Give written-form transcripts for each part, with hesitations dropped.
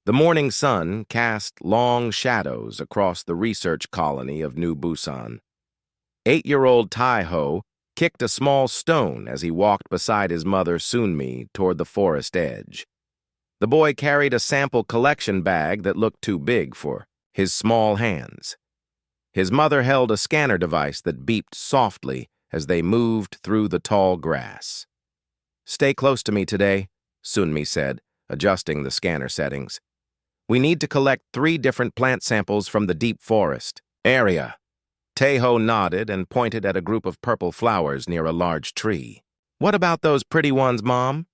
The morning sun cast long shadows across the research colony of New Busan. 8-year-old Tai-ho kicked a small stone as he walked beside his mother Sunmi toward the forest edge. The boy carried a sample collection bag that looked too big for his small hands. His mother held a scanner device that beeped softly as they moved through the tall grass. "Stay close to me today," Sunmi said, adjusting the scanner settings. "We need to collect 3 different plant samples from the deep forest area." Tai-ho nodded and pointed at a group of purple flowers near a large tree. "What about those pretty ones, Mom?"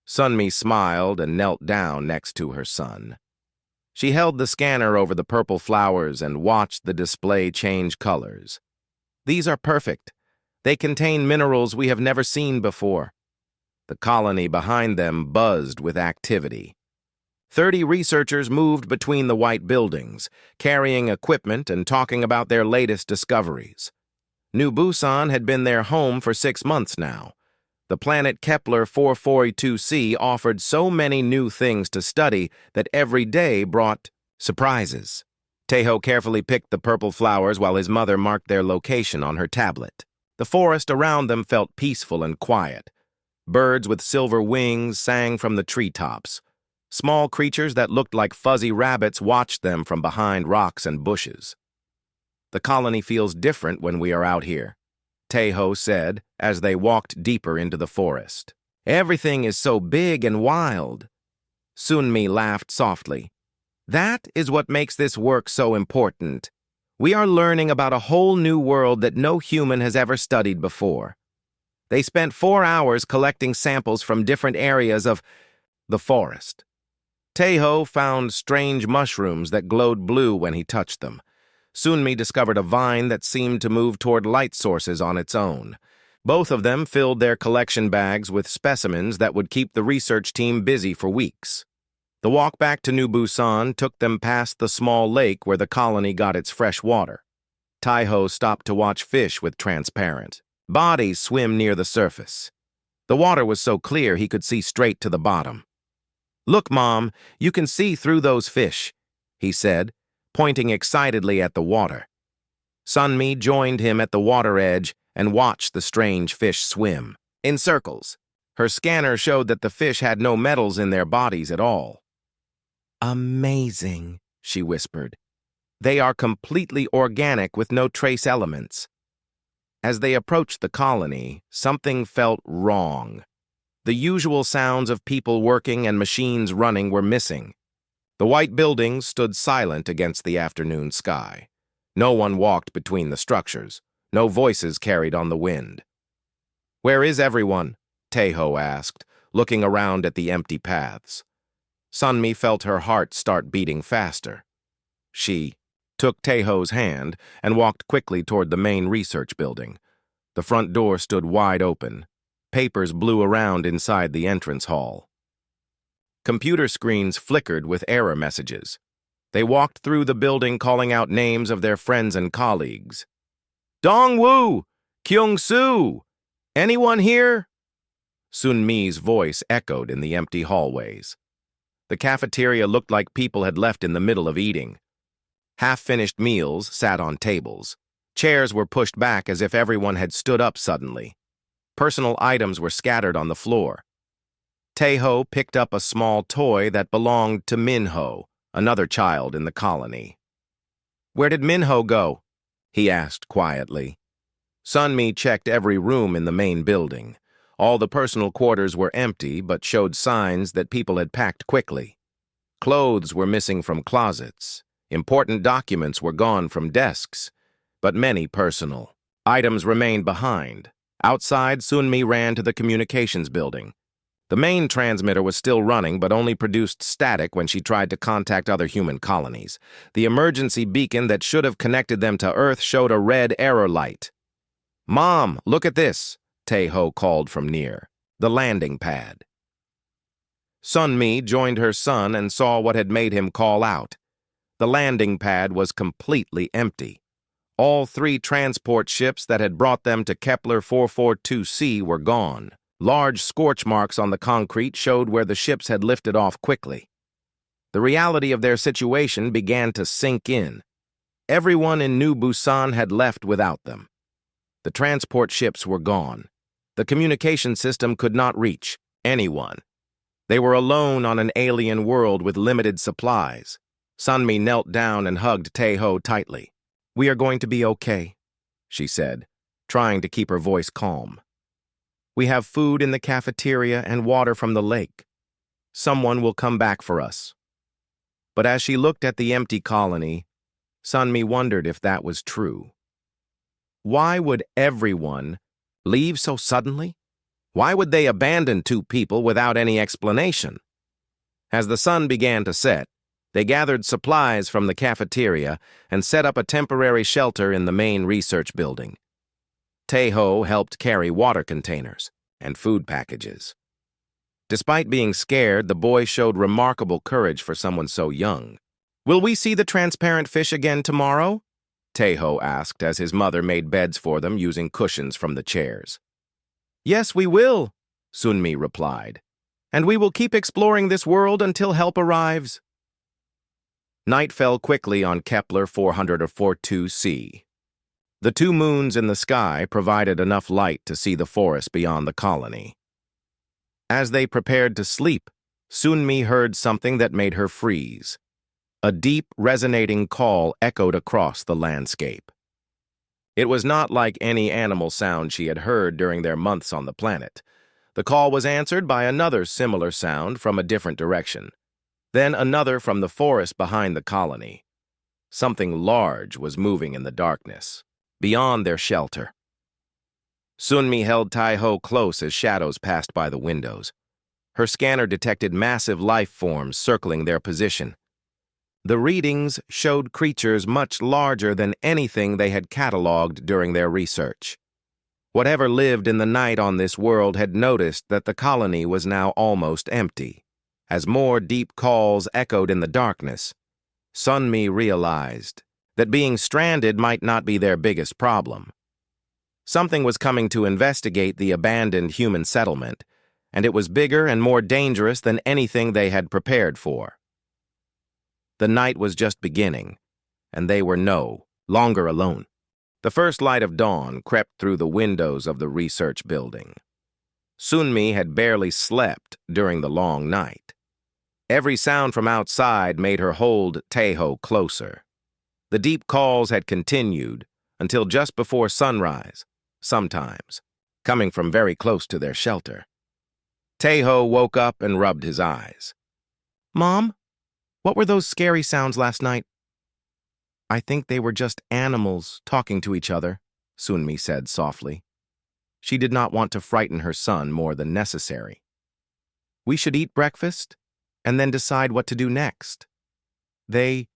Sunmi smiled and knelt down next to her son. She held the scanner over the purple flowers and watched the display change colors. "These are perfect. They contain minerals we have never seen before." The colony behind them buzzed with activity. 30 researchers moved between the white buildings, carrying equipment and talking about their latest discoveries. New Busan had been their home for 6 months now. The planet Kepler 442c offered so many new things to study that every day brought surprises. Tai-ho carefully picked the purple flowers while his mother marked their location on her tablet. The forest around them felt peaceful and quiet. Birds with silver wings sang from the treetops. Small creatures that looked like fuzzy rabbits watched them from behind rocks and bushes. "The colony feels different when we are out here," Tai-ho said as they walked deeper into the forest. "Everything is so big and wild." Sunmi laughed softly. "That is what makes this work so important. We are learning about a whole new world that no human has ever studied before." They spent 4 hours collecting samples from different areas of the forest. Tai-ho found strange mushrooms that glowed blue when he touched them. Sunmi discovered a vine that seemed to move toward light sources on its own. Both of them filled their collection bags with specimens that would keep the research team busy for weeks. The walk back to New Busan took them past the small lake where the colony got its fresh water. Tai-ho stopped to watch fish with transparent bodies swim near the surface. The water was so clear he could see straight to the bottom. "Look, Mom, you can see through those fish," he said, pointing excitedly at the water. Sunmi joined him at the water edge and watched the strange fish swim in circles. Her scanner showed that the fish had no metals in their bodies at all. "Amazing," she whispered. "They are completely organic with no trace elements." As they approached the colony, something felt wrong. The usual sounds of people working and machines running were missing. The white buildings stood silent against the afternoon sky. No one walked between the structures. No voices carried on the wind. "Where is everyone?" Tai-ho asked, looking around at the empty paths. Sunmi felt her heart start beating faster. She took Tai-ho's hand and walked quickly toward the main research building. The front door stood wide open. Papers blew around inside the entrance hall. Computer screens flickered with error messages. They walked through the building calling out names of their friends and colleagues. "Dong-woo! Kyung-soo! Anyone here?" Sun-mi's voice echoed in the empty hallways. The cafeteria looked like people had left in the middle of eating. Half-finished meals sat on tables. Chairs were pushed back as if everyone had stood up suddenly. Personal items were scattered on the floor. Tai-ho picked up a small toy that belonged to Min-ho, another child in the colony. "Where did Min-ho go?" he asked quietly. Sunmi checked every room in the main building. All the personal quarters were empty but showed signs that people had packed quickly. Clothes were missing from closets. Important documents were gone from desks, but many personal items remained behind. Outside, Sunmi ran to the communications building. The main transmitter was still running but only produced static when she tried to contact other human colonies. The emergency beacon that should have connected them to Earth showed a red error light. "Mom, look at this," Tai-ho called from near. The landing pad. Sunmi joined her son and saw what had made him call out. The landing pad was completely empty. All 3 transport ships that had brought them to Kepler 442c were gone. Large scorch marks on the concrete showed where the ships had lifted off quickly. The reality of their situation began to sink in. Everyone in New Busan had left without them. The transport ships were gone. The communication system could not reach anyone. They were alone on an alien world with limited supplies. Sunmi knelt down and hugged Tae-ho tightly. "We are going to be okay," she said, trying to keep her voice calm. "We have food in the cafeteria and water from the lake. Someone will come back for us." But as she looked at the empty colony, Sunmi wondered if that was true. Why would everyone leave so suddenly? Why would they abandon two people without any explanation? As the sun began to set, they gathered supplies from the cafeteria and set up a temporary shelter in the main research building. Tae-ho helped carry water containers and food packages. Despite being scared, the boy showed remarkable courage for someone so young. "Will we see the transparent fish again tomorrow?" Tae-ho asked as his mother made beds for them using cushions from the chairs. "Yes, we will," Sunmi replied. "And we will keep exploring this world until help arrives." Night fell quickly on Kepler 442c. The two moons in the sky provided enough light to see the forest beyond the colony. As they prepared to sleep, Sunmi heard something that made her freeze. A deep, resonating call echoed across the landscape. It was not like any animal sound she had heard during their months on the planet. The call was answered by another similar sound from a different direction. Then another from the forest behind the colony. Something large was moving in the darkness, beyond their shelter. Sunmi held Tae-ho close as shadows passed by the windows. Her scanner detected massive life forms circling their position. The readings showed creatures much larger than anything they had cataloged during their research. Whatever lived in the night on this world had noticed that the colony was now almost empty. As more deep calls echoed in the darkness, Sunmi realized that being stranded might not be their biggest problem. Something was coming to investigate the abandoned human settlement, and it was bigger and more dangerous than anything they had prepared for. The night was just beginning, and they were no longer alone. The first light of dawn crept through the windows of the research building. Sunmi had barely slept during the long night. Every sound from outside made her hold Tae-ho closer. The deep calls had continued until just before sunrise, sometimes, coming from very close to their shelter. Tae-ho woke up and rubbed his eyes. "Mom, what were those scary sounds last night?" "I think they were just animals talking to each other," Sunmi said softly. She did not want to frighten her son more than necessary. "We should eat breakfast and then decide what to do next." They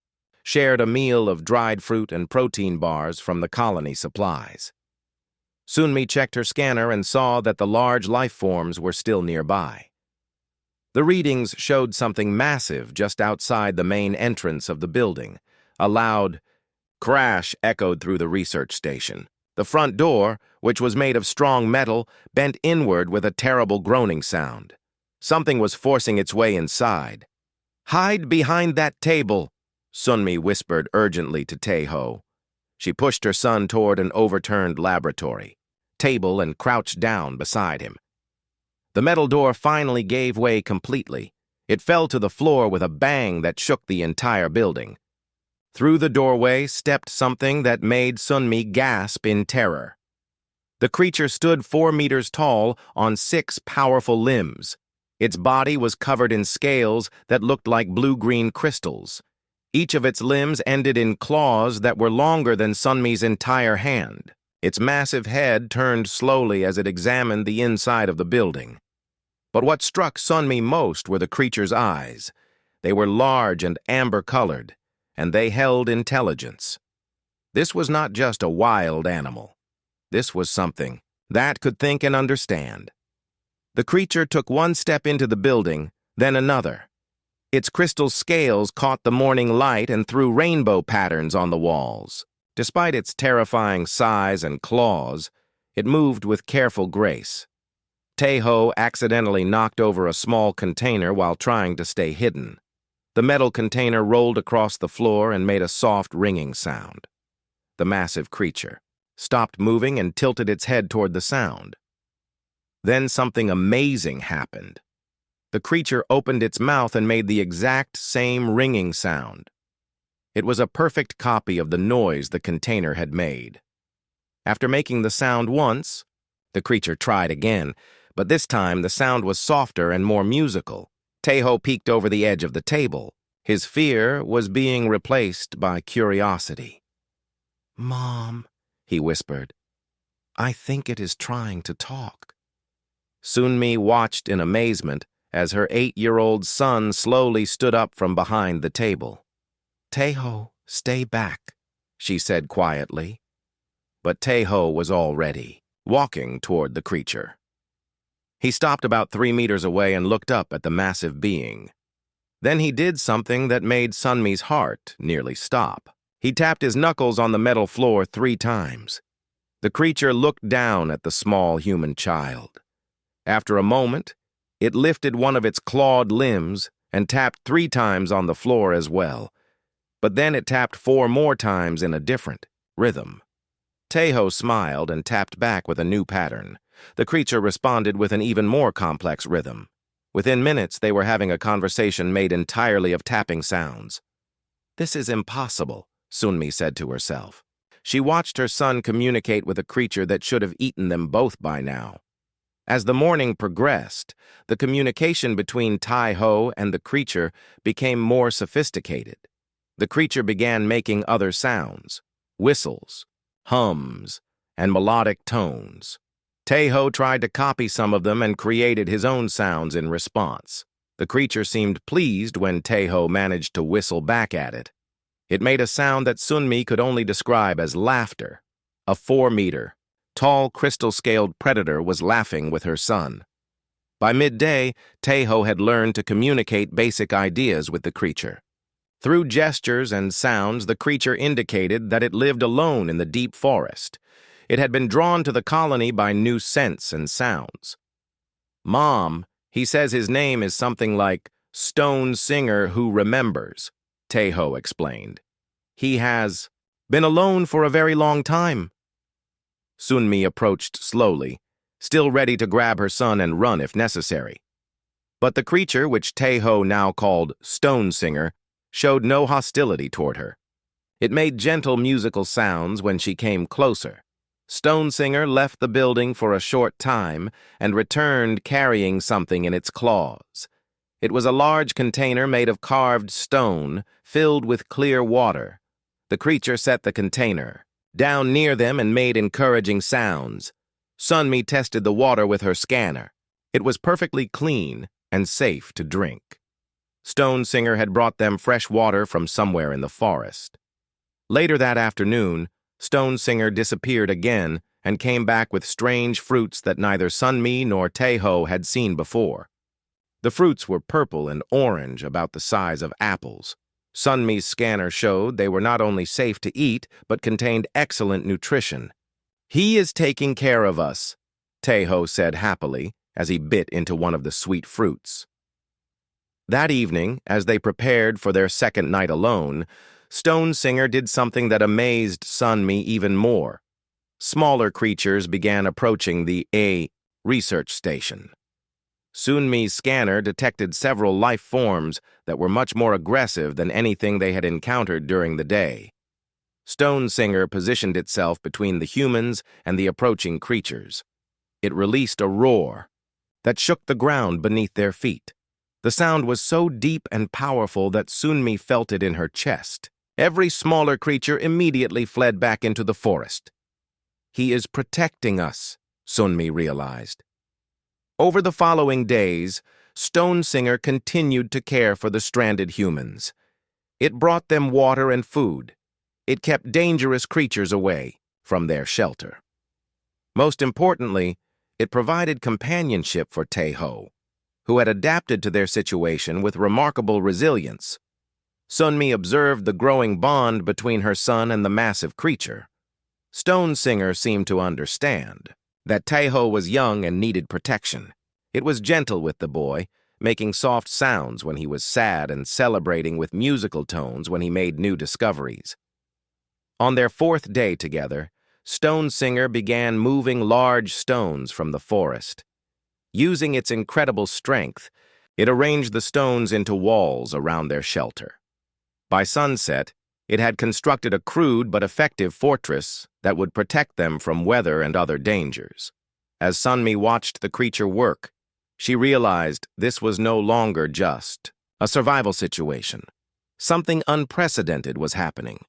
shared a meal of dried fruit and protein bars from the colony supplies. Sunmi checked her scanner and saw that the large life forms were still nearby. The readings showed something massive just outside the main entrance of the building. A loud crash echoed through the research station. The front door, which was made of strong metal, bent inward with a terrible groaning sound. Something was forcing its way inside. "Hide behind that table," Sunmi whispered urgently to Tae-ho. She pushed her son toward an overturned laboratory table and crouched down beside him. The metal door finally gave way completely. It fell to the floor with a bang that shook the entire building. Through the doorway stepped something that made Sunmi gasp in terror. The creature stood 4 meters tall on 6 powerful limbs. Its body was covered in scales that looked like blue-green crystals. Each of its limbs ended in claws that were longer than Sunmi's entire hand. Its massive head turned slowly as it examined the inside of the building. But what struck Sunmi most were the creature's eyes. They were large and amber-colored, and they held intelligence. This was not just a wild animal. This was something that could think and understand. The creature took one step into the building, then another. Its crystal scales caught the morning light and threw rainbow patterns on the walls. Despite its terrifying size and claws, it moved with careful grace. Tae-ho accidentally knocked over a small container while trying to stay hidden. The metal container rolled across the floor and made a soft ringing sound. The massive creature stopped moving and tilted its head toward the sound. Then something amazing happened. The creature opened its mouth and made the exact same ringing sound. It was a perfect copy of the noise the container had made. After making the sound once, the creature tried again, but this time the sound was softer and more musical. Taeho peeked over the edge of the table. His fear was being replaced by curiosity. "Mom," he whispered, "I think it is trying to talk." Sunmi watched in amazement as her 8-year-old son slowly stood up from behind the table. "Taeho, stay back," she said quietly. But Taeho was already walking toward the creature. He stopped about 3 meters away and looked up at the massive being. Then he did something that made Sunmi's heart nearly stop. He tapped his knuckles on the metal floor 3 times. The creature looked down at the small human child. After a moment, it lifted one of its clawed limbs and tapped 3 times on the floor as well. But then it tapped 4 more times in a different rhythm. Taeho smiled and tapped back with a new pattern. The creature responded with an even more complex rhythm. Within minutes, they were having a conversation made entirely of tapping sounds. "This is impossible," Sunmi said to herself. She watched her son communicate with a creature that should have eaten them both by now. As the morning progressed, the communication between Taeho and the creature became more sophisticated. The creature began making other sounds, whistles, hums, and melodic tones. Taeho tried to copy some of them and created his own sounds in response. The creature seemed pleased when Taeho managed to whistle back at it. It made a sound that Sunmi could only describe as laughter. A 4-meter, tall crystal-scaled predator was laughing with her son. By midday, Taeho had learned to communicate basic ideas with the creature. Through gestures and sounds, the creature indicated that it lived alone in the deep forest. It had been drawn to the colony by new scents and sounds. "Mom, he says his name is something like Stone Singer Who Remembers," Taeho explained. "He has been alone for a very long time." Sunmi approached slowly, still ready to grab her son and run if necessary. But the creature, which Taeho now called Stone Singer, showed no hostility toward her. It made gentle musical sounds when she came closer. Stone Singer left the building for a short time and returned carrying something in its claws. It was a large container made of carved stone, filled with clear water. The creature set the container down near them and made encouraging sounds. Sunmi tested the water with her scanner. It was perfectly clean and safe to drink. Stone Singer had brought them fresh water from somewhere in the forest. Later that afternoon, Stone Singer disappeared again and came back with strange fruits that neither Sunmi nor Taeho had seen before. The fruits were purple and orange, about the size of apples. Sunmi's scanner showed they were not only safe to eat, but contained excellent nutrition. "He is taking care of us," Taeho said happily as he bit into one of the sweet fruits. That evening, as they prepared for their second night alone, Stone Singer did something that amazed Sunmi even more. Smaller creatures began approaching the research station. Sunmi's scanner detected several life forms that were much more aggressive than anything they had encountered during the day. Stone Singer positioned itself between the humans and the approaching creatures. It released a roar that shook the ground beneath their feet. The sound was so deep and powerful that Sunmi felt it in her chest. Every smaller creature immediately fled back into the forest. "He is protecting us," Sunmi realized. Over the following days, Stone Singer continued to care for the stranded humans. It brought them water and food. It kept dangerous creatures away from their shelter. Most importantly, it provided companionship for Taeho, who had adapted to their situation with remarkable resilience. Sunmi observed the growing bond between her son and the massive creature. Stone Singer seemed to understand that Taeho was young and needed protection. It was gentle with the boy, making soft sounds when he was sad and celebrating with musical tones when he made new discoveries. On their fourth day together, Stone Singer began moving large stones from the forest. Using its incredible strength, it arranged the stones into walls around their shelter. By sunset, it had constructed a crude but effective fortress that would protect them from weather and other dangers. As Sunmi watched the creature work, she realized this was no longer just a survival situation. Something unprecedented was happening.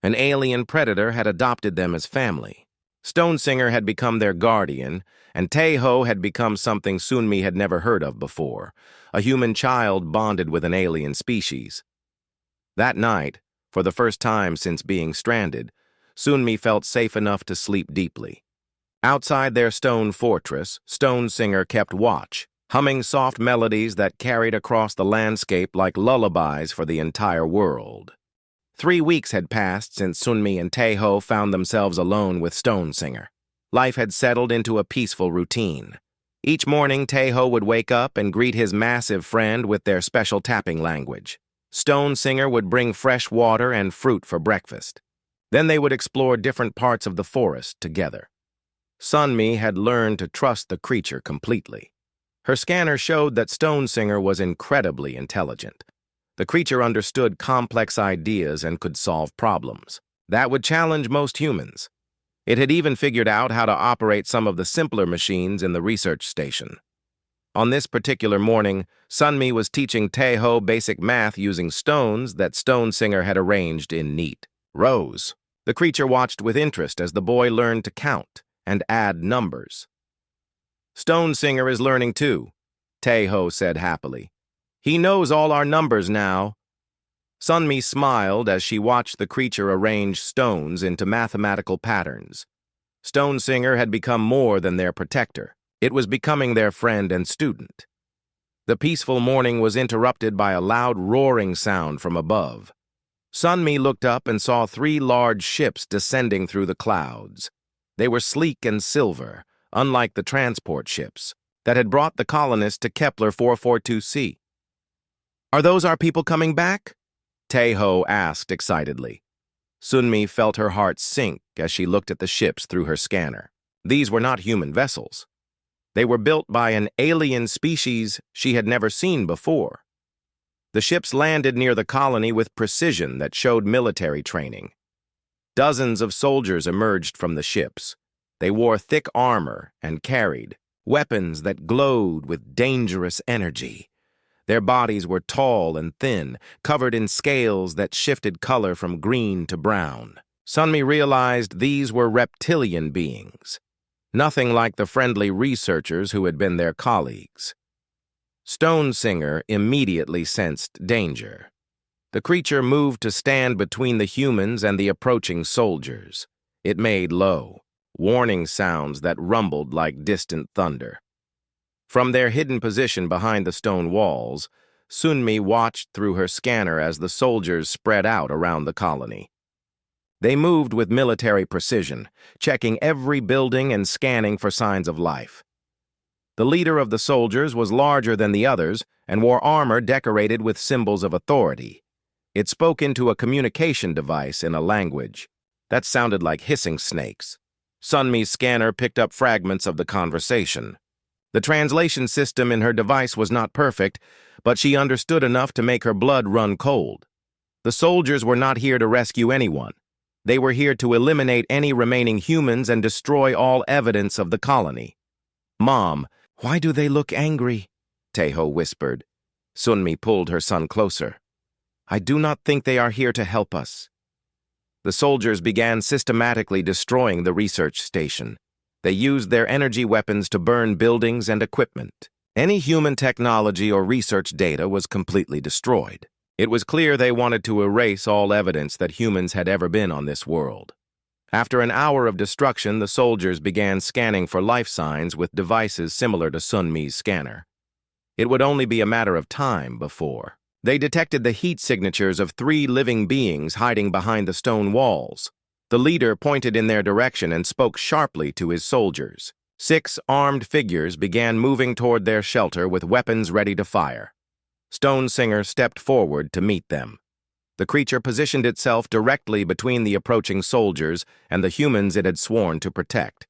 An alien predator had adopted them as family. Stone Singer had become their guardian, and Taeho had become something Sunmi had never heard of before, a human child bonded with an alien species. That night, for the first time since being stranded, Sunmi felt safe enough to sleep deeply. Outside their stone fortress, Stone Singer kept watch, humming soft melodies that carried across the landscape like lullabies for the entire world. 3 weeks had passed since Sunmi and Taeho found themselves alone with Stone Singer. Life had settled into a peaceful routine. Each morning, Taeho would wake up and greet his massive friend with their special tapping language. Stone Singer would bring fresh water and fruit for breakfast. Then they would explore different parts of the forest together. Sunmi had learned to trust the creature completely. Her scanner showed that Stone Singer was incredibly intelligent. The creature understood complex ideas and could solve problems. That would challenge most humans. It had even figured out how to operate some of the simpler machines in the research station. On this particular morning, Sunmi was teaching Taeho basic math using stones that Stone Singer had arranged in neat rows. The creature watched with interest as the boy learned to count and add numbers. "Stone Singer is learning too," Taeho said happily. "He knows all our numbers now." Sunmi smiled as she watched the creature arrange stones into mathematical patterns. Stone Singer had become more than their protector. It was becoming their friend and student. The peaceful morning was interrupted by a loud roaring sound from above. Sunmi looked up and saw 3 large ships descending through the clouds. They were sleek and silver, unlike the transport ships that had brought the colonists to Kepler 442c. "Are those our people coming back?" Taeho asked excitedly. Sunmi felt her heart sink as she looked at the ships through her scanner. These were not human vessels. They were built by an alien species she had never seen before. The ships landed near the colony with precision that showed military training. Dozens of soldiers emerged from the ships. They wore thick armor and carried weapons that glowed with dangerous energy. Their bodies were tall and thin, covered in scales that shifted color from green to brown. Sunmi realized these were reptilian beings, nothing like the friendly researchers who had been their colleagues. Stone Singer immediately sensed danger. The creature moved to stand between the humans and the approaching soldiers. It made low, warning sounds that rumbled like distant thunder. From their hidden position behind the stone walls, Sunmi watched through her scanner as the soldiers spread out around the colony. They moved with military precision, checking every building and scanning for signs of life. The leader of the soldiers was larger than the others and wore armor decorated with symbols of authority. It spoke into a communication device in a language that sounded like hissing snakes. Sunmi's scanner picked up fragments of the conversation. The translation system in her device was not perfect, but she understood enough to make her blood run cold. The soldiers were not here to rescue anyone. They were here to eliminate any remaining humans and destroy all evidence of the colony. "Mom, why do they look angry?" Taeho whispered. Sunmi pulled her son closer. "I do not think they are here to help us." The soldiers began systematically destroying the research station. They used their energy weapons to burn buildings and equipment. Any human technology or research data was completely destroyed. It was clear they wanted to erase all evidence that humans had ever been on this world. After an hour of destruction, the soldiers began scanning for life signs with devices similar to Sunmi's scanner. It would only be a matter of time before they detected the heat signatures of 3 living beings hiding behind the stone walls. The leader pointed in their direction and spoke sharply to his soldiers. 6 armed figures began moving toward their shelter with weapons ready to fire. Stone Singer stepped forward to meet them. The creature positioned itself directly between the approaching soldiers and the humans it had sworn to protect.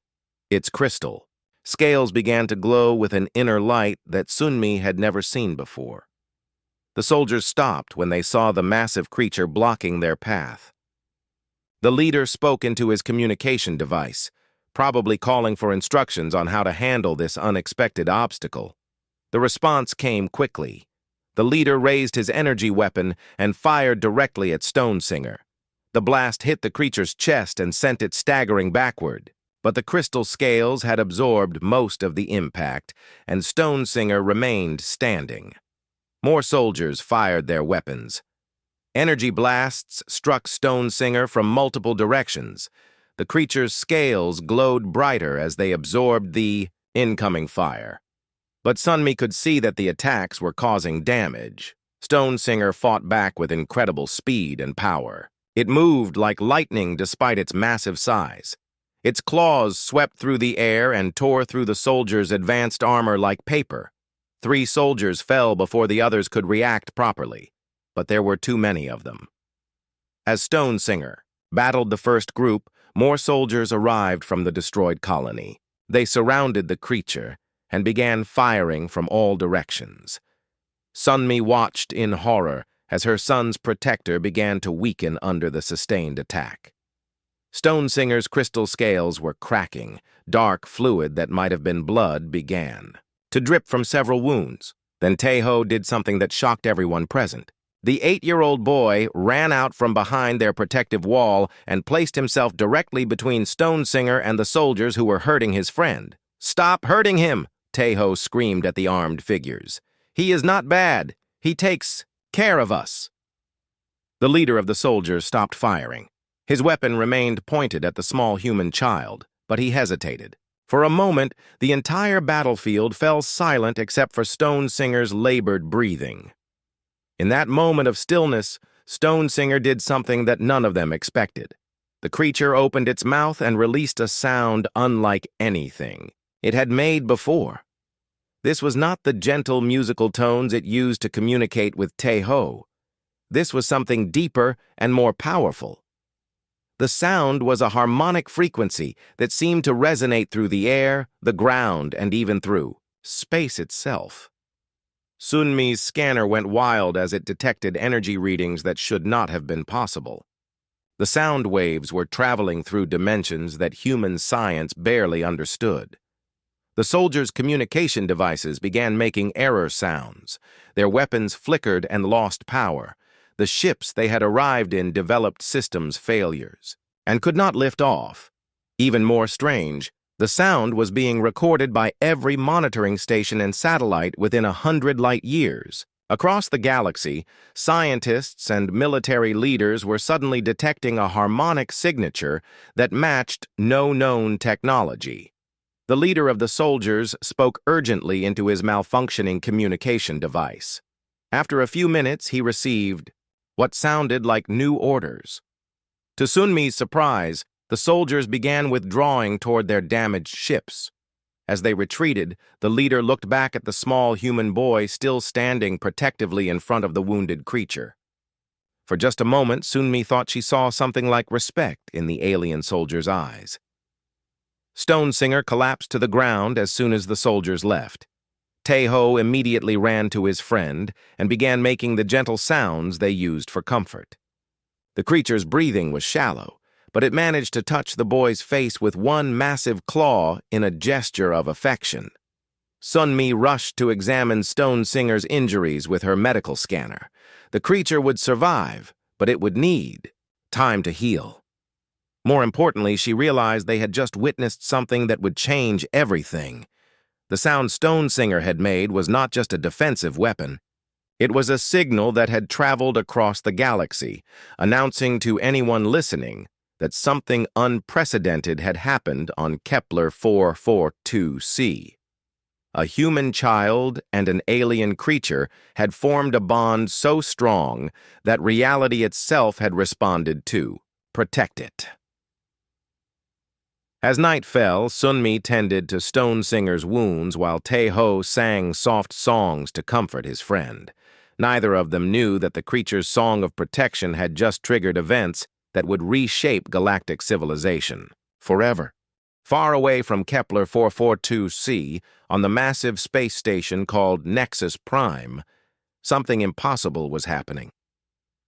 Its crystal scales began to glow with an inner light that Sunmi had never seen before. The soldiers stopped when they saw the massive creature blocking their path. The leader spoke into his communication device, probably calling for instructions on how to handle this unexpected obstacle. The response came quickly. The leader raised his energy weapon and fired directly at Stone Singer. The blast hit the creature's chest and sent it staggering backward. But the crystal scales had absorbed most of the impact, and Stone Singer remained standing. More soldiers fired their weapons. Energy blasts struck Stone Singer from multiple directions. The creature's scales glowed brighter as they absorbed the incoming fire. But Sunmi could see that the attacks were causing damage. Stone Singer fought back with incredible speed and power. It moved like lightning despite its massive size. Its claws swept through the air and tore through the soldiers' advanced armor like paper. 3 soldiers fell before the others could react properly, but there were too many of them. As Stone Singer battled the first group, more soldiers arrived from the destroyed colony. They surrounded the creature and began firing from all directions. Sunmi watched in horror as her son's protector began to weaken under the sustained attack. Stone Singer's crystal scales were cracking. Dark fluid that might have been blood began to drip from several wounds. Then Taeho did something that shocked everyone present. The 8-year-old boy ran out from behind their protective wall and placed himself directly between Stone Singer and the soldiers who were hurting his friend. "Stop hurting him!" Taeho screamed at the armed figures. "He is not bad. He takes care of us." The leader of the soldiers stopped firing. His weapon remained pointed at the small human child, but he hesitated. For a moment, the entire battlefield fell silent except for Stone Singer's labored breathing. In that moment of stillness, Stone Singer did something that none of them expected. The creature opened its mouth and released a sound unlike anything it had made before. This was not the gentle musical tones it used to communicate with Taeho. This was something deeper and more powerful. The sound was a harmonic frequency that seemed to resonate through the air, the ground, and even through space itself. Sunmi's scanner went wild as it detected energy readings that should not have been possible. The sound waves were traveling through dimensions that human science barely understood. The soldiers' communication devices began making error sounds. Their weapons flickered and lost power. The ships they had arrived in developed systems failures and could not lift off. Even more strange, the sound was being recorded by every monitoring station and satellite within 100 light years. Across the galaxy, scientists and military leaders were suddenly detecting a harmonic signature that matched no known technology. The leader of the soldiers spoke urgently into his malfunctioning communication device. After a few minutes, he received what sounded like new orders. To Sunmi's surprise, the soldiers began withdrawing toward their damaged ships. As they retreated, the leader looked back at the small human boy still standing protectively in front of the wounded creature. For just a moment, Sunmi thought she saw something like respect in the alien soldier's eyes. Stone Singer collapsed to the ground as soon as the soldiers left. Taeho immediately ran to his friend and began making the gentle sounds they used for comfort. The creature's breathing was shallow, but it managed to touch the boy's face with one massive claw in a gesture of affection. Sunmi rushed to examine Stone Singer's injuries with her medical scanner. The creature would survive, but it would need time to heal. More importantly, she realized they had just witnessed something that would change everything. The sound Stone Singer had made was not just a defensive weapon. It was a signal that had traveled across the galaxy, announcing to anyone listening that something unprecedented had happened on Kepler 442c. A human child and an alien creature had formed a bond so strong that reality itself had responded to protect it. As night fell, Sunmi tended to Stone Singer's wounds while Tae-ho sang soft songs to comfort his friend. Neither of them knew that the creature's song of protection had just triggered events that would reshape galactic civilization forever. Far away from Kepler 442c, on the massive space station called Nexus Prime, something impossible was happening.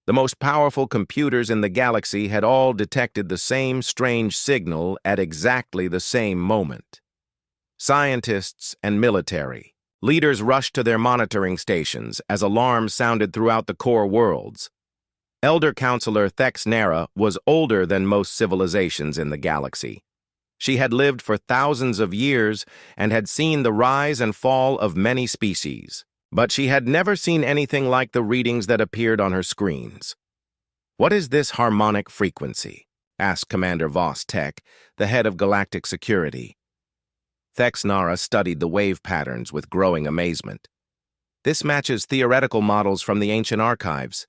The most powerful computers in the galaxy had all detected the same strange signal at exactly the same moment. Scientists and military leaders rushed to their monitoring stations as alarms sounded throughout the core worlds. Elder Counselor Thex Nera was older than most civilizations in the galaxy. She had lived for thousands of years and had seen the rise and fall of many species. But she had never seen anything like the readings that appeared on her screens. "What is this harmonic frequency?" asked Commander Voss Tech, the head of galactic security. Thex Nara studied the wave patterns with growing amazement. "This matches theoretical models from the ancient archives,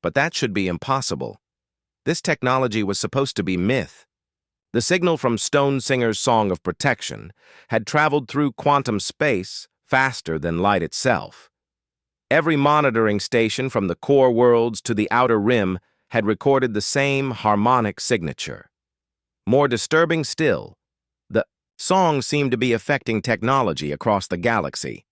but that should be impossible. This technology was supposed to be myth." The signal from Stone Singer's Song of Protection had traveled through quantum space faster than light itself. Every monitoring station from the core worlds to the outer rim had recorded the same harmonic signature. More disturbing still, the song seemed to be affecting technology across the galaxy.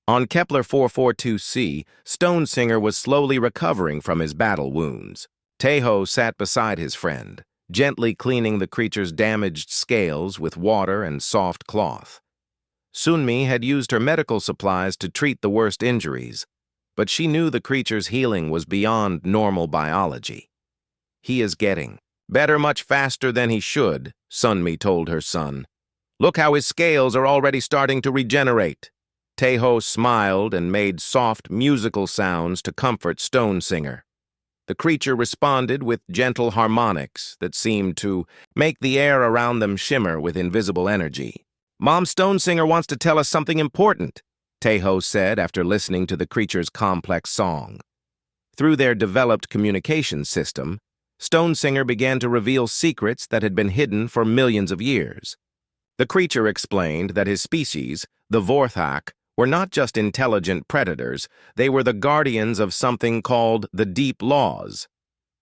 On Kepler 442c, Stone Singer was slowly recovering from his battle wounds. Tae-ho sat beside his friend, gently cleaning the creature's damaged scales with water and soft cloth. Sunmi had used her medical supplies to treat the worst injuries, but she knew the creature's healing was beyond normal biology. "He is getting better much faster than he should," Sunmi told her son. "Look how his scales are already starting to regenerate." Tae-ho smiled and made soft musical sounds to comfort Stone Singer. The creature responded with gentle harmonics that seemed to make the air around them shimmer with invisible energy. "Mom, Stone Singer wants to tell us something important," Tae-ho said after listening to the creature's complex song. Through their developed communication system, Stone Singer began to reveal secrets that had been hidden for millions of years. The creature explained that his species, the Vorthak, were not just intelligent predators, they were the guardians of something called the Deep Laws.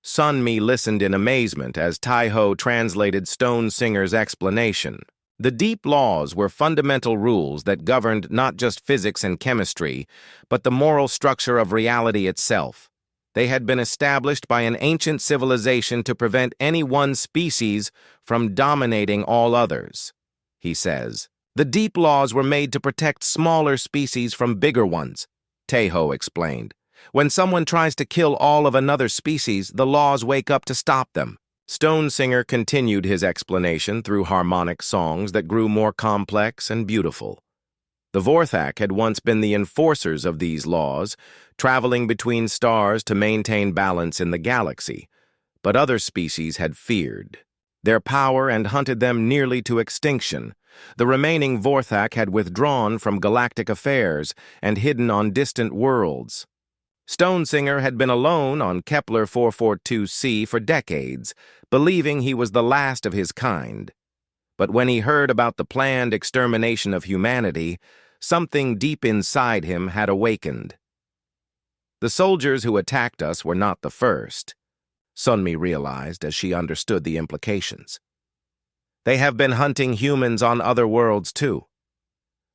Sunmi listened in amazement as Tae-ho translated Stone Singer's explanation. The Deep Laws were fundamental rules that governed not just physics and chemistry, but the moral structure of reality itself. They had been established by an ancient civilization to prevent any one species from dominating all others, he says. "The Deep Laws were made to protect smaller species from bigger ones," Tae-ho explained. "When someone tries to kill all of another species, the laws wake up to stop them." Stone Singer continued his explanation through harmonic songs that grew more complex and beautiful. The Vorthak had once been the enforcers of these laws, traveling between stars to maintain balance in the galaxy, but other species had feared their power and hunted them nearly to extinction. The remaining Vorthak had withdrawn from galactic affairs and hidden on distant worlds. Stone Singer had been alone on Kepler 442c for decades, believing he was the last of his kind. But when he heard about the planned extermination of humanity, something deep inside him had awakened. "The soldiers who attacked us were not the first," Sunmi realized as she understood the implications. "They have been hunting humans on other worlds too."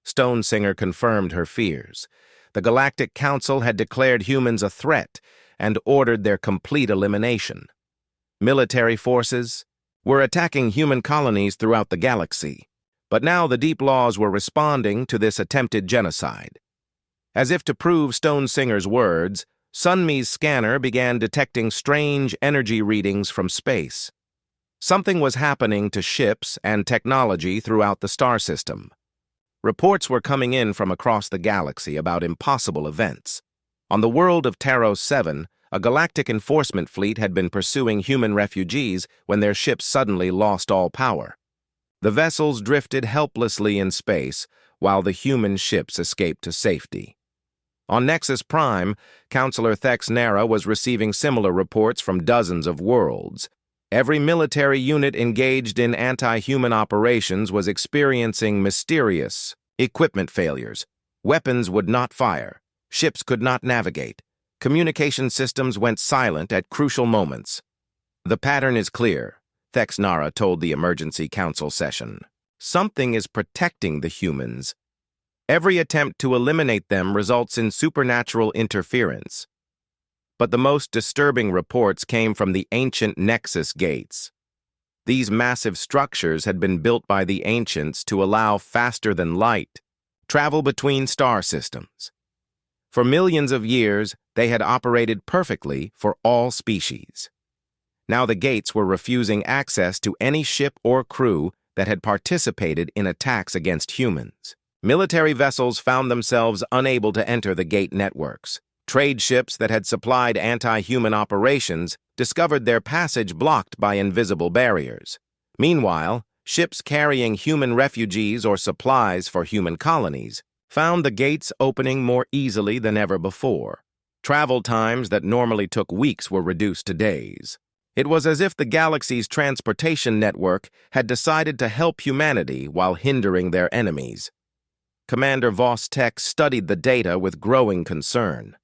Stone Singer confirmed her fears. The Galactic Council had declared humans a threat and ordered their complete elimination. Military forces were attacking human colonies throughout the galaxy, but now the Deep Laws were responding to this attempted genocide. As if to prove Stone Singer's words, Sunmi's scanner began detecting strange energy readings from space. Something was happening to ships and technology throughout the star system. Reports were coming in from across the galaxy about impossible events. On the world of Taros 7, a galactic enforcement fleet had been pursuing human refugees when their ships suddenly lost all power. The vessels drifted helplessly in space, while the human ships escaped to safety. On Nexus Prime, Counselor Thex Nera was receiving similar reports from dozens of worlds. Every military unit engaged in anti-human operations was experiencing mysterious equipment failures. Weapons would not fire. Ships could not navigate. Communication systems went silent at crucial moments. "The pattern is clear," Thex Nara told the emergency council session. "Something is protecting the humans. Every attempt to eliminate them results in supernatural interference." But the most disturbing reports came from the ancient Nexus gates. These massive structures had been built by the ancients to allow faster-than-light travel between star systems. For millions of years, they had operated perfectly for all species. Now the gates were refusing access to any ship or crew that had participated in attacks against humans. Military vessels found themselves unable to enter the gate networks. Trade ships that had supplied anti-human operations discovered their passage blocked by invisible barriers. Meanwhile, ships carrying human refugees or supplies for human colonies found the gates opening more easily than ever before. Travel times that normally took weeks were reduced to days. It was as if the galaxy's transportation network had decided to help humanity while hindering their enemies. Commander Voss Tech studied the data with growing concern.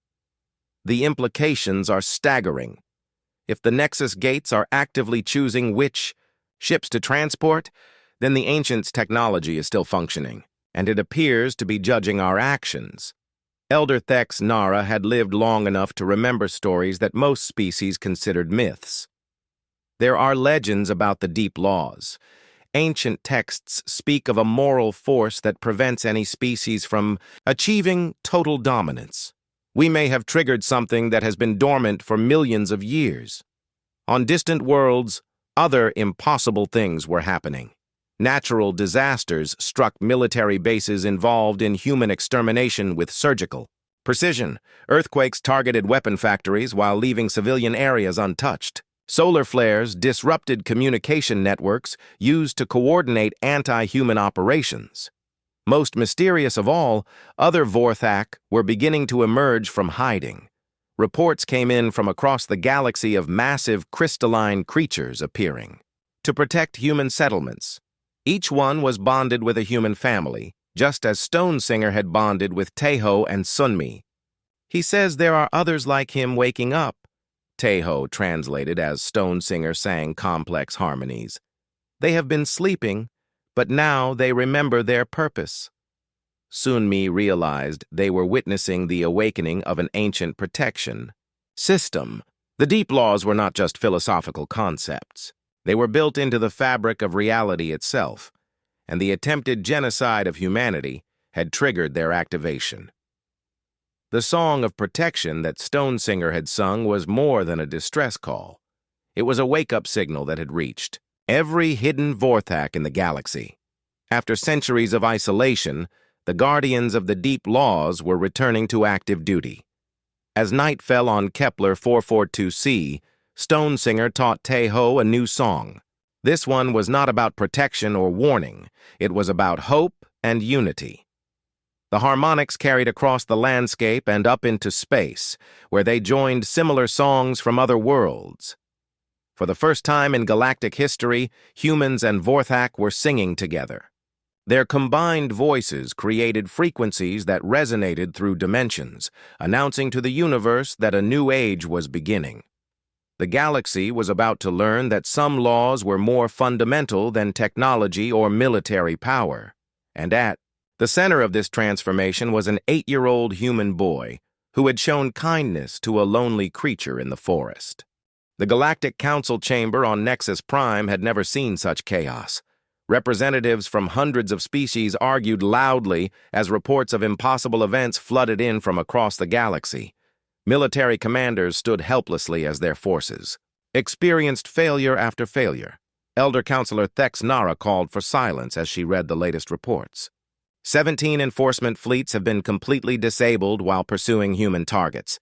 The implications are staggering. If the Nexus gates are actively choosing which ships to transport, then the Ancients' technology is still functioning, and it appears to be judging our actions. Elder Thex Nara had lived long enough to remember stories that most species considered myths. There are legends about the deep laws. Ancient texts speak of a moral force that prevents any species from achieving total dominance. We may have triggered something that has been dormant for millions of years. On distant worlds, other impossible things were happening. Natural disasters struck military bases involved in human extermination with surgical precision. Earthquakes targeted weapon factories while leaving civilian areas untouched. Solar flares disrupted communication networks used to coordinate anti-human operations. Most mysterious of all, other Vorthak were beginning to emerge from hiding. Reports came in from across the galaxy of massive crystalline creatures appearing to protect human settlements. Each one was bonded with a human family, just as Stonesinger had bonded with Teho and Sunmi. "He says there are others like him waking up," Teho translated as Stonesinger sang complex harmonies. "They have been sleeping, but now they remember their purpose." Sunmi realized they were witnessing the awakening of an ancient protection system. The deep laws were not just philosophical concepts. They were built into the fabric of reality itself, and the attempted genocide of humanity had triggered their activation. The song of protection that Stonesinger had sung was more than a distress call. It was a wake-up signal that had reached every hidden Vorthak in the galaxy. After centuries of isolation, the guardians of the deep laws were returning to active duty. As night fell on Kepler 442c, Stonesinger taught Teho a new song. This one was not about protection or warning. It was about hope and unity. The harmonics carried across the landscape and up into space, where they joined similar songs from other worlds. For the first time in galactic history, humans and Vorthak were singing together. Their combined voices created frequencies that resonated through dimensions, announcing to the universe that a new age was beginning. The galaxy was about to learn that some laws were more fundamental than technology or military power. And at the center of this transformation was an 8-year-old human boy who had shown kindness to a lonely creature in the forest. The Galactic Council chamber on Nexus Prime had never seen such chaos. Representatives from hundreds of species argued loudly as reports of impossible events flooded in from across the galaxy. Military commanders stood helplessly as their forces experienced failure after failure. Elder Counselor Thex Nara called for silence as she read the latest reports. 17 enforcement fleets have been completely disabled while pursuing human targets.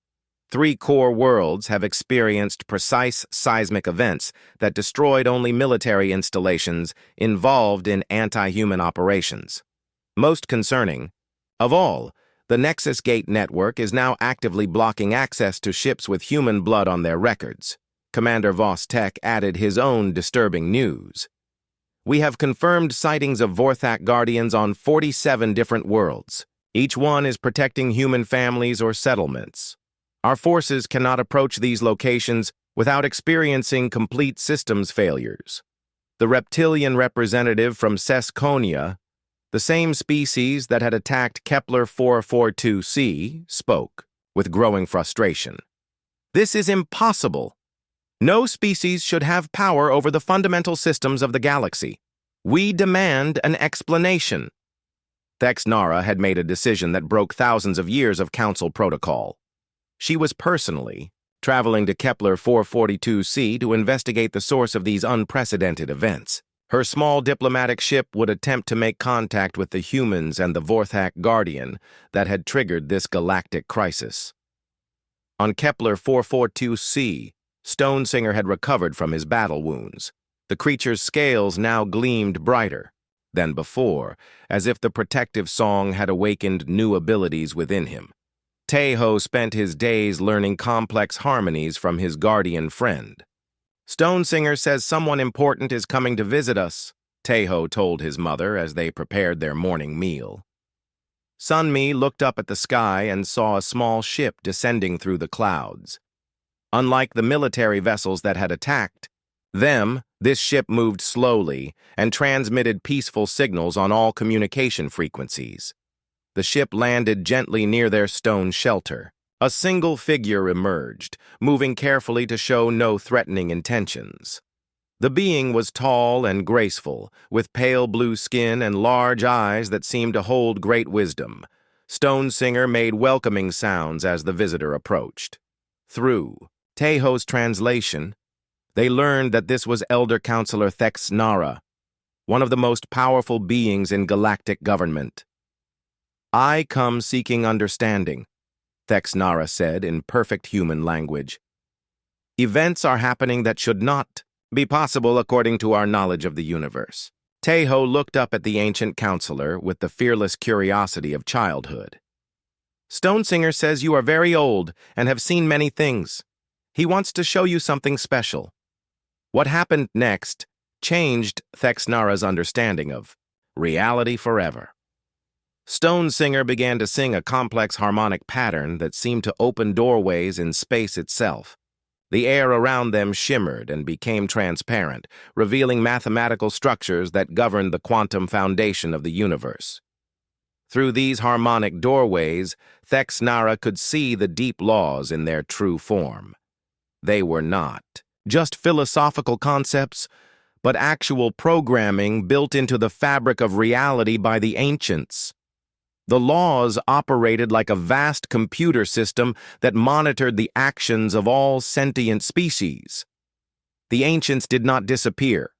3 core worlds have experienced precise seismic events that destroyed only military installations involved in anti-human operations. Most concerning of all, the Nexus Gate network is now actively blocking access to ships with human blood on their records. Commander Vostek added his own disturbing news. We have confirmed sightings of Vorthak Guardians on 47 different worlds. Each one is protecting human families or settlements. Our forces cannot approach these locations without experiencing complete systems failures. The reptilian representative from Sesconia, the same species that had attacked Kepler 442c, spoke with growing frustration. This is impossible. No species should have power over the fundamental systems of the galaxy. We demand an explanation. Thexnara had made a decision that broke thousands of years of council protocol. She was personally traveling to Kepler 442c to investigate the source of these unprecedented events. Her small diplomatic ship would attempt to make contact with the humans and the Vorthak Guardian that had triggered this galactic crisis. On Kepler 442c, Stonesinger had recovered from his battle wounds. The creature's scales now gleamed brighter than before, as if the protective song had awakened new abilities within him. Tejo spent his days learning complex harmonies from his guardian friend. Stonesinger says someone important is coming to visit us, Tejo told his mother as they prepared their morning meal. Sunmi looked up at the sky and saw a small ship descending through the clouds. Unlike the military vessels that had attacked them, this ship moved slowly and transmitted peaceful signals on all communication frequencies. The ship landed gently near their stone shelter. A single figure emerged, moving carefully to show no threatening intentions. The being was tall and graceful, with pale blue skin and large eyes that seemed to hold great wisdom. Stonesinger made welcoming sounds as the visitor approached. Through Tejo's translation, they learned that this was Elder Counselor Thexnara, one of the most powerful beings in galactic government. I come seeking understanding, Thexnara said in perfect human language. Events are happening that should not be possible according to our knowledge of the universe. Tejo looked up at the ancient counselor with the fearless curiosity of childhood. Stonesinger says you are very old and have seen many things. He wants to show you something special. What happened next changed Thexnara's understanding of reality forever. Stonesinger began to sing a complex harmonic pattern that seemed to open doorways in space itself. The air around them shimmered and became transparent, revealing mathematical structures that governed the quantum foundation of the universe. Through these harmonic doorways, Thexnara could see the deep laws in their true form. They were not just philosophical concepts, but actual programming built into the fabric of reality by the ancients. The laws operated like a vast computer system that monitored the actions of all sentient species. The ancients did not disappear,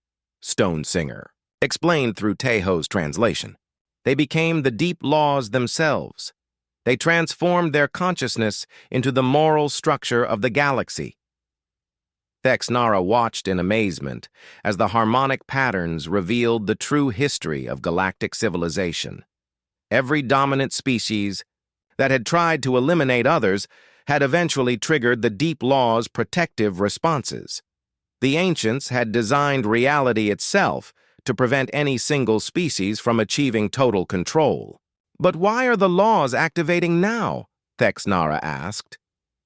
Stonesinger explained through Tejo's translation. They became the deep laws themselves. They transformed their consciousness into the moral structure of the galaxy. Thexnara watched in amazement as the harmonic patterns revealed the true history of galactic civilization. Every dominant species that had tried to eliminate others had eventually triggered the deep law's protective responses. The ancients had designed reality itself to prevent any single species from achieving total control. But why are the laws activating now? Thexnara asked.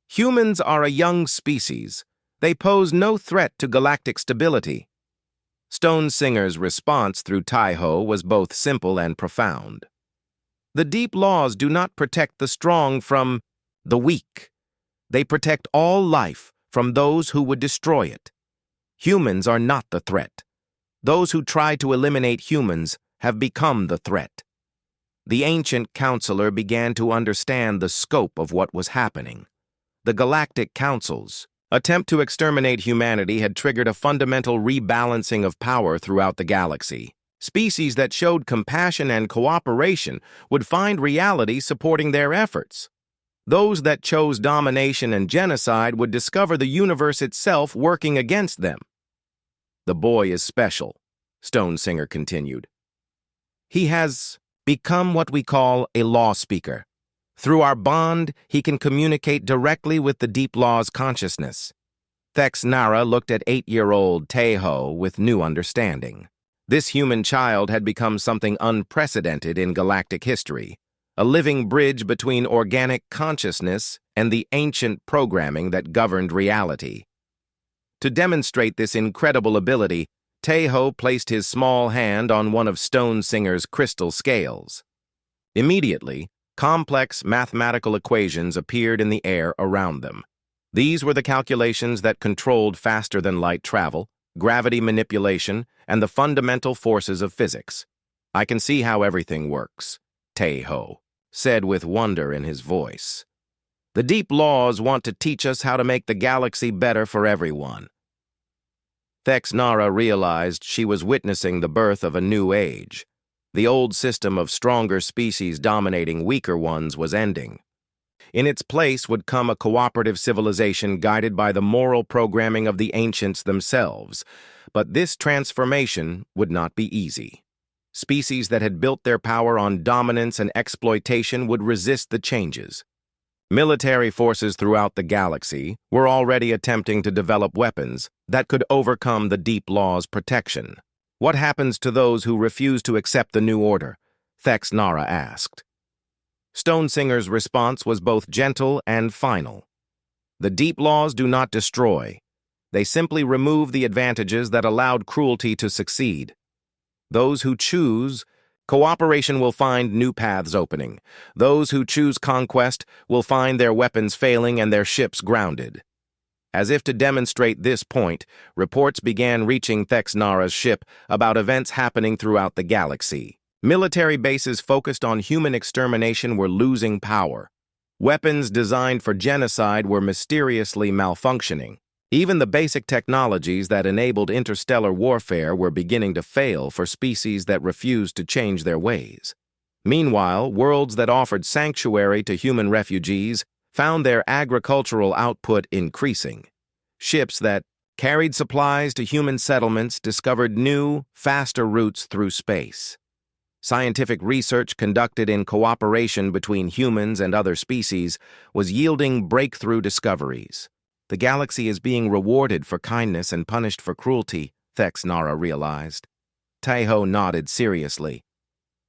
Humans are a young species. They pose no threat to galactic stability. Stonesinger's response through Tejo was both simple and profound. The deep laws do not protect the strong from the weak. They protect all life from those who would destroy it. Humans are not the threat. Those who try to eliminate humans have become the threat. The ancient counselor began to understand the scope of what was happening. The galactic councils attempt to exterminate humanity had triggered a fundamental rebalancing of power throughout the galaxy. Species that showed compassion and cooperation would find reality supporting their efforts. Those that chose domination and genocide would discover the universe itself working against them. The boy is special, Stonesinger continued. He has become what we call a law speaker. Through our bond, he can communicate directly with the deep law's consciousness. Thex Nara looked at 8-year-old Taeho with new understanding. This human child had become something unprecedented in galactic history, a living bridge between organic consciousness and the ancient programming that governed reality. To demonstrate this incredible ability, Taeho placed his small hand on one of Stonesinger's crystal scales. Immediately, complex mathematical equations appeared in the air around them. These were the calculations that controlled faster-than-light travel, gravity manipulation, and the fundamental forces of physics. "I can see how everything works," Taeho said with wonder in his voice. "The deep laws want to teach us how to make the galaxy better for everyone." Thex Nara realized she was witnessing the birth of a new age. The old system of stronger species dominating weaker ones was ending. In its place would come a cooperative civilization guided by the moral programming of the ancients themselves. But this transformation would not be easy. Species that had built their power on dominance and exploitation would resist the changes. Military forces throughout the galaxy were already attempting to develop weapons that could overcome the Deep Law's protection. "What happens to those who refuse to accept the new order?" Thex Nara asked. Stonesinger's response was both gentle and final. "The Deep Laws do not destroy. They simply remove the advantages that allowed cruelty to succeed. Those who choose cooperation will find new paths opening. Those who choose conquest will find their weapons failing and their ships grounded." As if to demonstrate this point, reports began reaching Thex Nara's ship about events happening throughout the galaxy. Military bases focused on human extermination were losing power. Weapons designed for genocide were mysteriously malfunctioning. Even the basic technologies that enabled interstellar warfare were beginning to fail for species that refused to change their ways. Meanwhile, worlds that offered sanctuary to human refugees found their agricultural output increasing. Ships that carried supplies to human settlements discovered new, faster routes through space. Scientific research conducted in cooperation between humans and other species was yielding breakthrough discoveries. "The galaxy is being rewarded for kindness and punished for cruelty," Thex Nara realized. Taeho nodded seriously.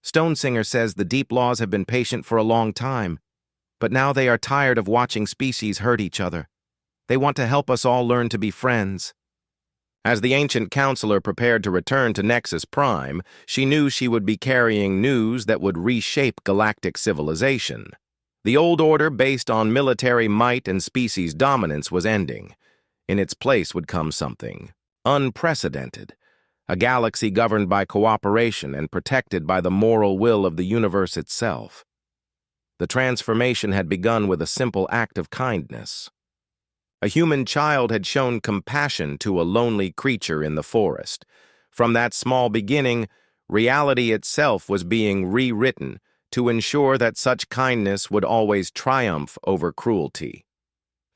"Stonesinger says the Deep Laws have been patient for a long time, but now they are tired of watching species hurt each other. They want to help us all learn to be friends." As the ancient counselor prepared to return to Nexus Prime, she knew she would be carrying news that would reshape galactic civilization. The old order based on military might and species dominance was ending. In its place would come something unprecedented, a galaxy governed by cooperation and protected by the moral will of the universe itself. The transformation had begun with a simple act of kindness. A human child had shown compassion to a lonely creature in the forest. From that small beginning, reality itself was being rewritten to ensure that such kindness would always triumph over cruelty.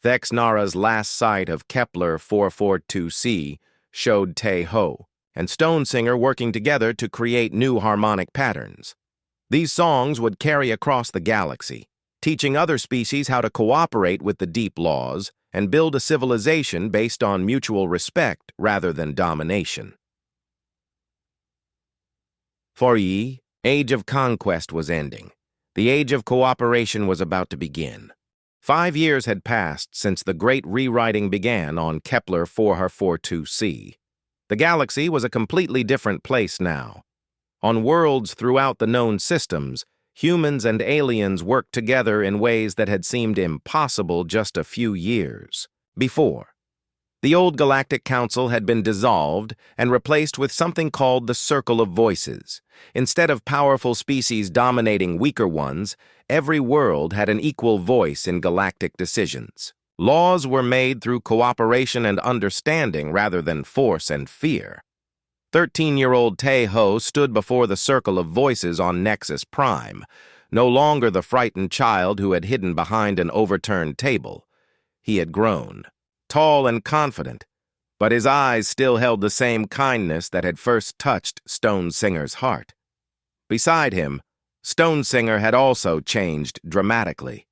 Thex Nara's last sight of Kepler 442c showed Taeho and Stonesinger working together to create new harmonic patterns. These songs would carry across the galaxy, teaching other species how to cooperate with the Deep Laws and build a civilization based on mutual respect rather than domination. For Yi, Age of Conquest was ending. The Age of Cooperation was about to begin. 5 years had passed since the great rewriting began on Kepler 442c. The galaxy was a completely different place now. On worlds throughout the known systems, humans and aliens worked together in ways that had seemed impossible just a few years before. The old Galactic Council had been dissolved and replaced with something called the Circle of Voices. Instead of powerful species dominating weaker ones, every world had an equal voice in galactic decisions. Laws were made through cooperation and understanding rather than force and fear. 13-year-old Taeho stood before the Circle of Voices on Nexus Prime, no longer the frightened child who had hidden behind an overturned table. He had grown, tall and confident, but his eyes still held the same kindness that had first touched Stonesinger's heart. Beside him, Stonesinger had also changed dramatically.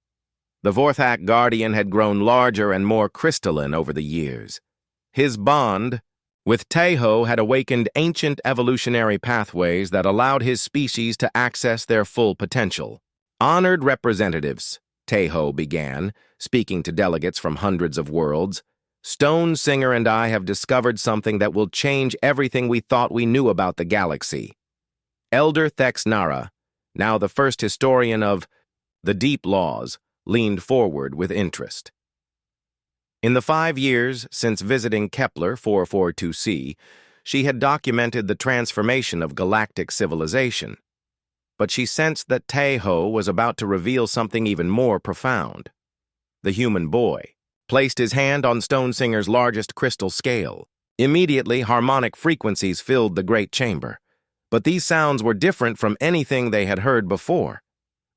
The Vorthak Guardian had grown larger and more crystalline over the years. His bond with Taeho had awakened ancient evolutionary pathways that allowed his species to access their full potential. Honored representatives, Taeho began, speaking to delegates from hundreds of worlds, Stone Singer and I have discovered something that will change everything we thought we knew about the galaxy. Elder Thex Nara, now the first historian of the Deep Laws, leaned forward with interest. In the 5 years since visiting Kepler 442c, she had documented the transformation of galactic civilization. But she sensed that Taeho was about to reveal something even more profound. The human boy placed his hand on Stonesinger's largest crystal scale. Immediately, harmonic frequencies filled the great chamber. But these sounds were different from anything they had heard before.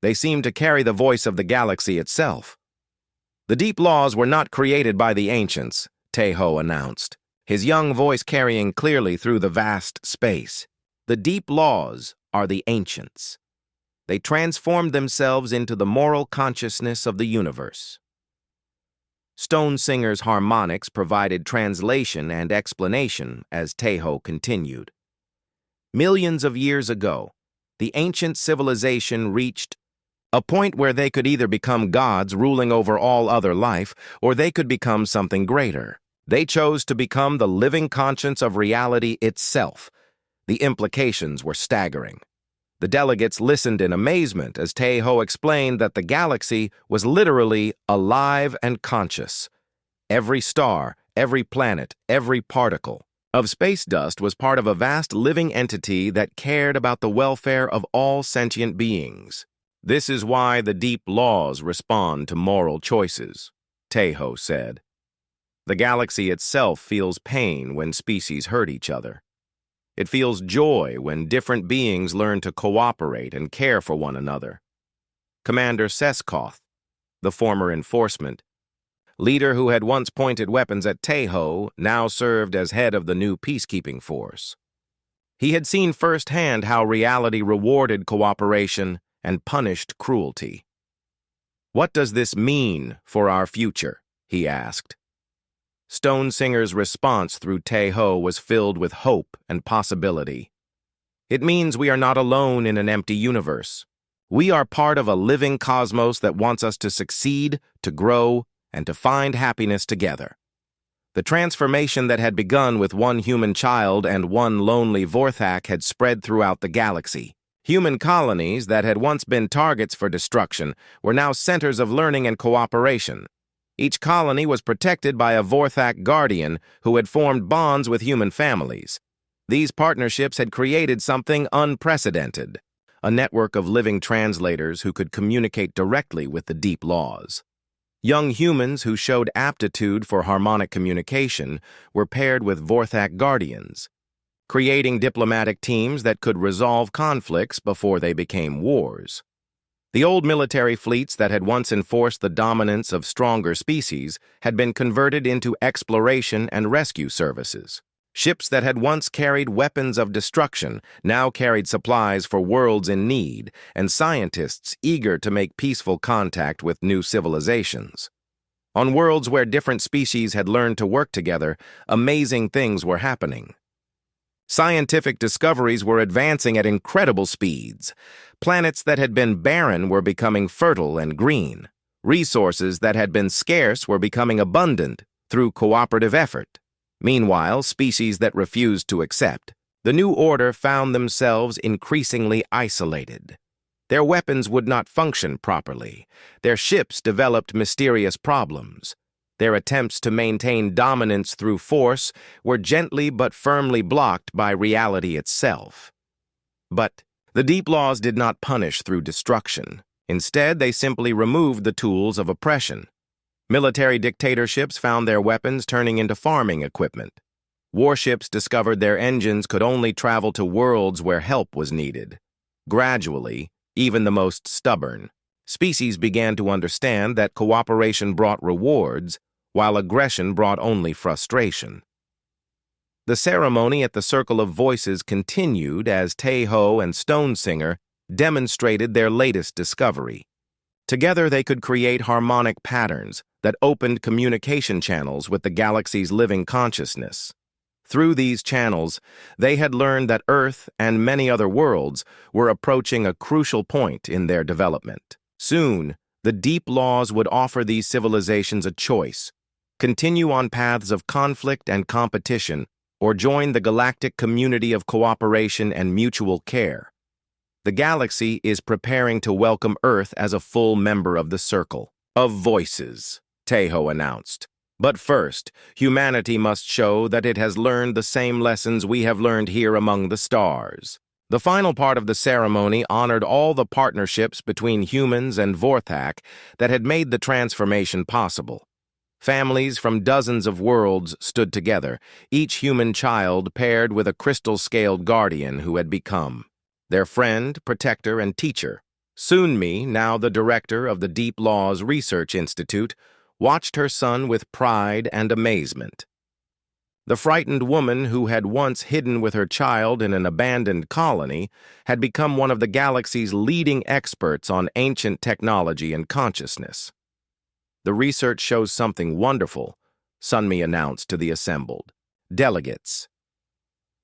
They seemed to carry the voice of the galaxy itself. The deep laws were not created by the ancients, Taeho announced, his young voice carrying clearly through the vast space. The deep laws are the ancients. They transformed themselves into the moral consciousness of the universe. Stonesinger's harmonics provided translation and explanation as Taeho continued. Millions of years ago, the ancient civilization reached a point where they could either become gods ruling over all other life, or they could become something greater. They chose to become the living conscience of reality itself. The implications were staggering. The delegates listened in amazement as Taeho explained that the galaxy was literally alive and conscious. Every star, every planet, every particle of space dust was part of a vast living entity that cared about the welfare of all sentient beings. This is why the deep laws respond to moral choices, Taeho said. The galaxy itself feels pain when species hurt each other. It feels joy when different beings learn to cooperate and care for one another. Commander Seskoth, the former enforcement leader who had once pointed weapons at Taeho, now served as head of the new peacekeeping force. He had seen firsthand how reality rewarded cooperation and punished cruelty. "What does this mean for our future?" he asked. Stonesinger's response through Taeho was filled with hope and possibility. "It means we are not alone in an empty universe. We are part of a living cosmos that wants us to succeed, to grow, and to find happiness together." The transformation that had begun with one human child and one lonely Vorthak had spread throughout the galaxy. Human colonies that had once been targets for destruction were now centers of learning and cooperation. Each colony was protected by a Vorthak guardian who had formed bonds with human families. These partnerships had created something unprecedented, a network of living translators who could communicate directly with the deep laws. Young humans who showed aptitude for harmonic communication were paired with Vorthak guardians, creating diplomatic teams that could resolve conflicts before they became wars. The old military fleets that had once enforced the dominance of stronger species had been converted into exploration and rescue services. Ships that had once carried weapons of destruction now carried supplies for worlds in need, and scientists eager to make peaceful contact with new civilizations. On worlds where different species had learned to work together, amazing things were happening. Scientific discoveries were advancing at incredible speeds. Planets that had been barren were becoming fertile and green. Resources that had been scarce were becoming abundant through cooperative effort. Meanwhile, species that refused to accept the new order found themselves increasingly isolated. Their weapons would not function properly. Their ships developed mysterious problems. Their attempts to maintain dominance through force were gently but firmly blocked by reality itself. But the deep laws did not punish through destruction. Instead, they simply removed the tools of oppression. Military dictatorships found their weapons turning into farming equipment. Warships discovered their engines could only travel to worlds where help was needed. Gradually, even the most stubborn species began to understand that cooperation brought rewards, while aggression brought only frustration. The ceremony at the Circle of Voices continued as Taeho and Stonesinger demonstrated their latest discovery. Together they could create harmonic patterns, that opened communication channels with the galaxy's living consciousness. Through these channels, they had learned that Earth and many other worlds were approaching a crucial point in their development. Soon, the deep laws would offer these civilizations a choice: continue on paths of conflict and competition, or join the galactic community of cooperation and mutual care. The galaxy is preparing to welcome Earth as a full member of the Circle of Voices, Tejo announced. But first, humanity must show that it has learned the same lessons we have learned here among the stars. The final part of the ceremony honored all the partnerships between humans and Vorthak that had made the transformation possible. Families from dozens of worlds stood together, each human child paired with a crystal-scaled guardian who had become their friend, protector, and teacher. Sunmi, now the director of the Deep Laws Research Institute, watched her son with pride and amazement. The frightened woman who had once hidden with her child in an abandoned colony had become one of the galaxy's leading experts on ancient technology and consciousness. "The research shows something wonderful," Sunmi announced to the assembled delegates.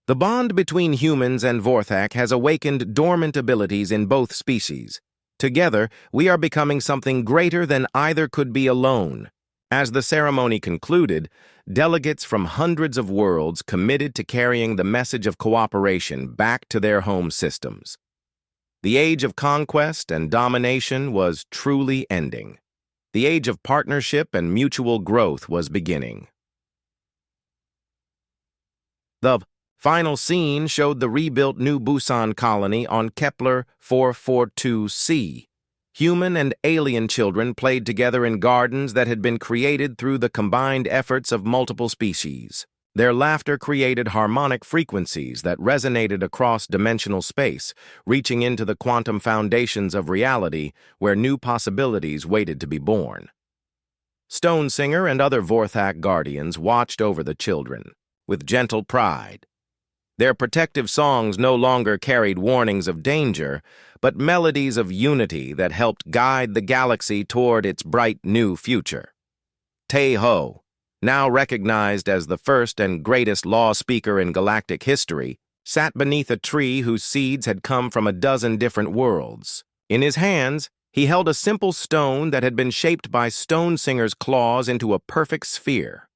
"The bond between humans and Vorthak has awakened dormant abilities in both species. Together, we are becoming something greater than either could be alone." As the ceremony concluded, delegates from hundreds of worlds committed to carrying the message of cooperation back to their home systems. The age of conquest and domination was truly ending. The age of partnership and mutual growth was beginning. The final scene showed the rebuilt New Busan colony on Kepler 442c. Human and alien children played together in gardens that had been created through the combined efforts of multiple species. Their laughter created harmonic frequencies that resonated across dimensional space, reaching into the quantum foundations of reality where new possibilities waited to be born. Stone Singer and other Vorthak guardians watched over the children with gentle pride. Their protective songs no longer carried warnings of danger, but melodies of unity that helped guide the galaxy toward its bright new future. Tejo, now recognized as the first and greatest law speaker in galactic history, sat beneath a tree whose seeds had come from a dozen different worlds. In his hands, he held a simple stone that had been shaped by Stone Singer's claws into a perfect sphere.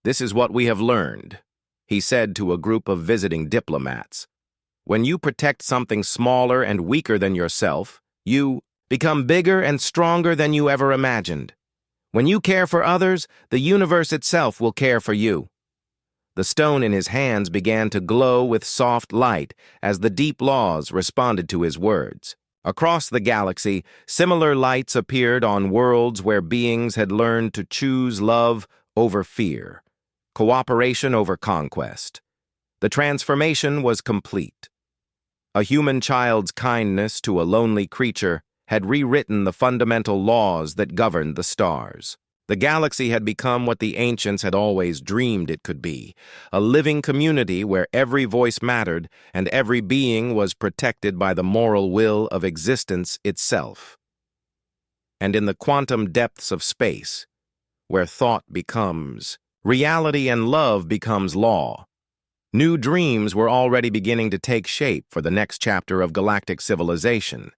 "This is what we have learned," he said to a group of visiting diplomats. "When you protect something smaller and weaker than yourself, you become bigger and stronger than you ever imagined. When you care for others, the universe itself will care for you." The stone in his hands began to glow with soft light as the deep laws responded to his words. Across the galaxy, similar lights appeared on worlds where beings had learned to choose love over fear, cooperation over conquest. The transformation was complete. A human child's kindness to a lonely creature had rewritten the fundamental laws that governed the stars. The galaxy had become what the ancients had always dreamed it could be, a living community where every voice mattered and every being was protected by the moral will of existence itself. And in the quantum depths of space, where thought becomes reality and love becomes law, new dreams were already beginning to take shape for the next chapter of galactic civilization.